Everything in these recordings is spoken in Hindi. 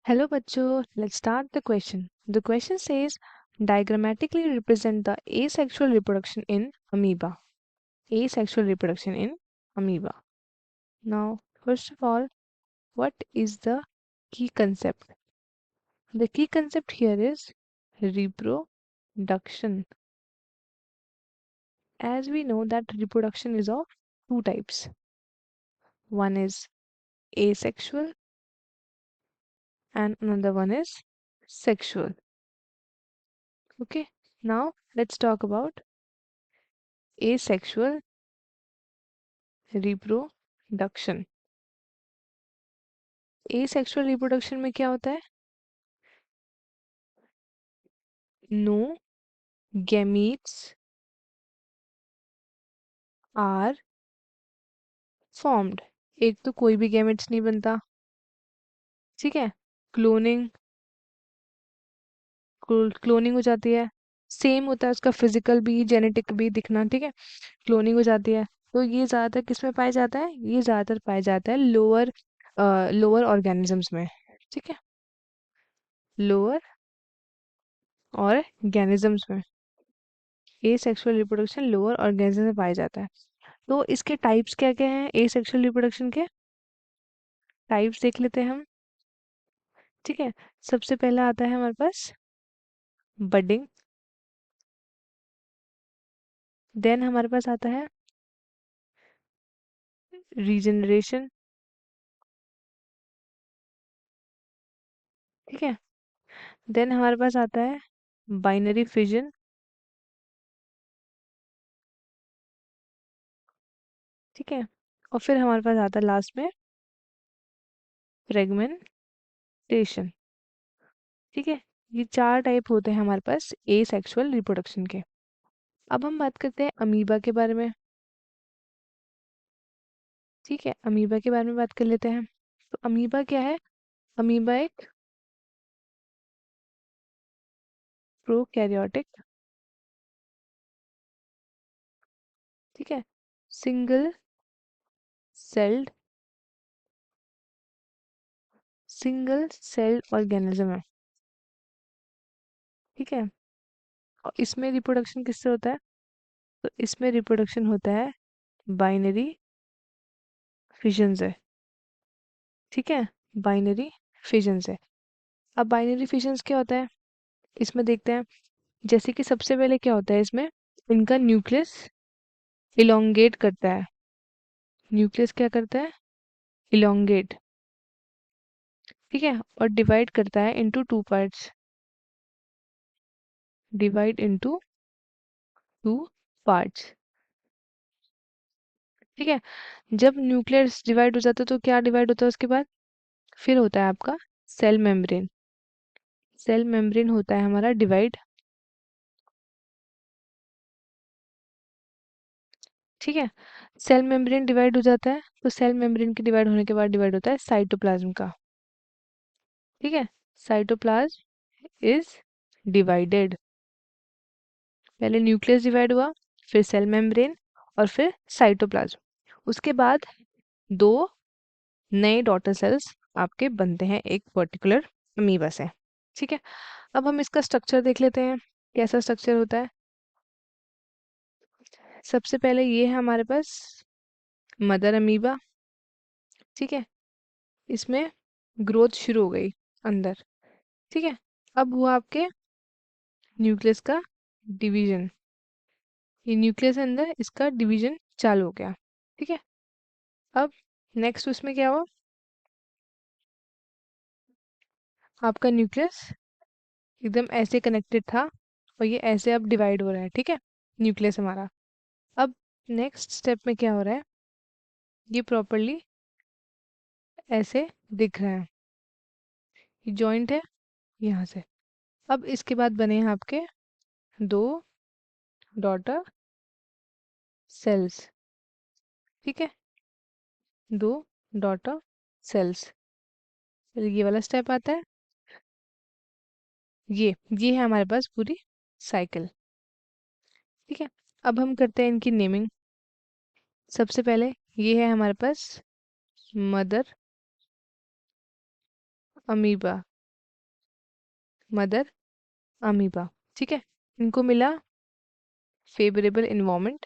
Hello, bachcho. Let's start the question. The question says diagrammatically represent the asexual reproduction in amoeba. Asexual reproduction in amoeba. Now, first of all, what is the key concept? The key concept here is reproduction. As we know that reproduction is of two types. One is asexual and another one is sexual. Okay, now let's talk about asexual reproduction. Asexual reproduction में क्या होता है? No gametes are formed. एक तो कोई भी गैमेट्स नहीं बनता, ठीक है. क्लोनिंग क्लोनिंग हो जाती है. सेम होता है उसका फिजिकल भी जेनेटिक भी दिखना, ठीक है. क्लोनिंग हो जाती है. तो ये ज़्यादातर किस में पाया जाता है? ये ज़्यादातर पाया जाता है लोअर ऑर्गेनिजम्स में, ठीक है. लोअर ऑर्गेनिजम्स में एसेक्सुअल रिप्रोडक्शन लोअर ऑर्गेनिज्म में पाया जाता है. तो इसके टाइप्स क्या क्या हैं एसेक्सुअल रिप्रोडक्शन के? टाइप्स देख लेते हैं हम, ठीक है. सबसे पहला आता है हमारे पास बडिंग. देन हमारे पास आता है रीजनरेशन, ठीक है. देन हमारे पास आता है बाइनरी फिजन, ठीक है. और फिर हमारे पास आता है लास्ट में फ्रेगमेंटेशन, ठीक है. ये चार टाइप होते हैं हमारे पास ए सेक्सुअल रिप्रोडक्शन के. अब हम बात करते हैं अमीबा के बारे में, ठीक है. अमीबा के बारे में बात कर लेते हैं. तो अमीबा क्या है? अमीबा एक प्रोकैरियोटिक, ठीक है, सिंगल सेल्ड ऑर्गेनिज्म है, ठीक है. और इसमें रिप्रोडक्शन किससे होता है? तो इसमें रिप्रोडक्शन होता है बाइनरी फिजन से, ठीक है. बाइनरी फिजन से. अब बाइनरी फिजन्स क्या होता है इसमें देखते हैं. जैसे कि सबसे पहले क्या होता है इसमें, इनका न्यूक्लियस इलोंगेट करता है. न्यूक्लियस क्या करता है? इलोंगेट, ठीक है. और डिवाइड करता है into two parts. Divide into two parts, ठीक है. जब न्यूक्लियस डिवाइड हो जाता है तो क्या डिवाइड होता है उसके बाद? फिर होता है आपका सेल मेम्ब्रेन. सेल मेम्ब्रेन होता है हमारा डिवाइड, ठीक है. सेल मेम्ब्रेन डिवाइड हो जाता है तो सेल मेम्ब्रेन के डिवाइड होने के बाद डिवाइड होता है साइटोप्लाज्म का, ठीक है. Cytoplasm is divided. पहले न्यूक्लियस डिवाइड हुआ, फिर सेल मेम्ब्रेन और फिर साइटोप्लाज्म. उसके बाद दो नए डॉटर सेल्स आपके बनते हैं एक पर्टिकुलर अमीबा से, ठीक है. अब हम इसका स्ट्रक्चर देख लेते हैं कैसा स्ट्रक्चर होता है. सबसे पहले ये है हमारे पास मदर अमीबा, ठीक है. इसमें ग्रोथ शुरू हो गई अंदर, ठीक है. अब हुआ आपके न्यूक्लियस का डिवीजन. ये न्यूक्लियस है अंदर, इसका डिवीजन चालू हो गया, ठीक है. अब नेक्स्ट उसमें क्या हुआ? आपका न्यूक्लियस एकदम ऐसे कनेक्टेड था और ये ऐसे अब डिवाइड हो रहा है, ठीक है. न्यूक्लियस हमारा अब नेक्स्ट स्टेप में क्या हो रहा है? ये प्रॉपरली ऐसे दिख रहा है. ये जॉइंट है यहाँ से. अब इसके बाद बने हैं आपके दो डॉटर सेल्स, ठीक है. दो डॉटर सेल्स. ये वाला स्टेप आता है. ये है हमारे पास पूरी साइकिल, ठीक है. अब हम करते हैं इनकी नेमिंग. सबसे पहले ये है हमारे पास मदर अमीबा, मदर अमीबा। ठीक है, इनको मिला फेवरेबल इन्वायरमेंट,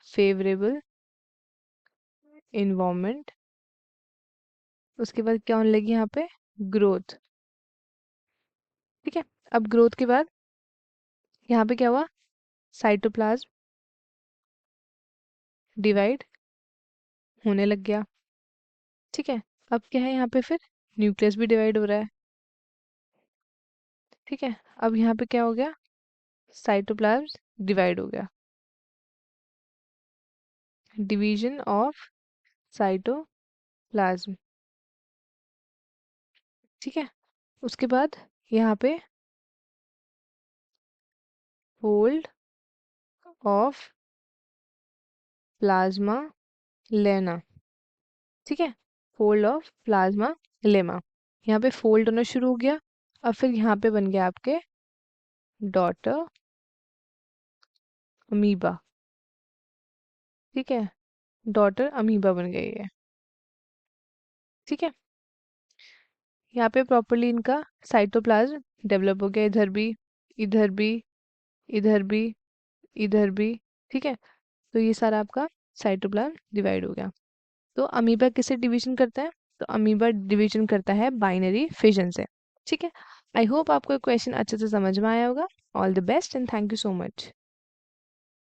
फेवरेबल इन्वायरमेंट, उसके बाद क्या होने लगी यहाँ पे, ग्रोथ। ठीक है, अब ग्रोथ के बाद यहाँ पे क्या हुआ, साइटोप्लाज्म डिवाइड होने लग गया। ठीक है, अब क्या है यहाँ पे, फिर न्यूक्लियस भी डिवाइड हो रहा है। ठीक है, अब यहाँ पे क्या हो गया, साइटोप्लाज्म डिवाइड हो गया, डिवीजन ऑफ साइटोप्लाज्म। ठीक है, उसके बाद यहाँ पे फोल्ड ऑफ प्लाज्मा लेना। ठीक है, फोल्ड ऑफ प्लाज्मा लेमा, यहाँ पे फोल्ड होना शुरू हो गया। अब फिर यहाँ पे बन गया आपके डॉटर अमीबा। ठीक है, डॉटर अमीबा बन गई है। ठीक है, यहाँ पे प्रॉपरली इनका साइटोप्लाज्म डेवलप हो गया, इधर भी, इधर भी, इधर भी, इधर भी। ठीक है, तो ये सारा आपका साइटोप्लाज्म डिवाइड हो गया। तो अमीबा किससे डिवीजन करता है, तो अमीबा डिवीजन करता है बाइनरी फिजन से। ठीक है, आई होप आपको क्वेश्चन अच्छे से समझ में आया होगा। All the best and thank you so much.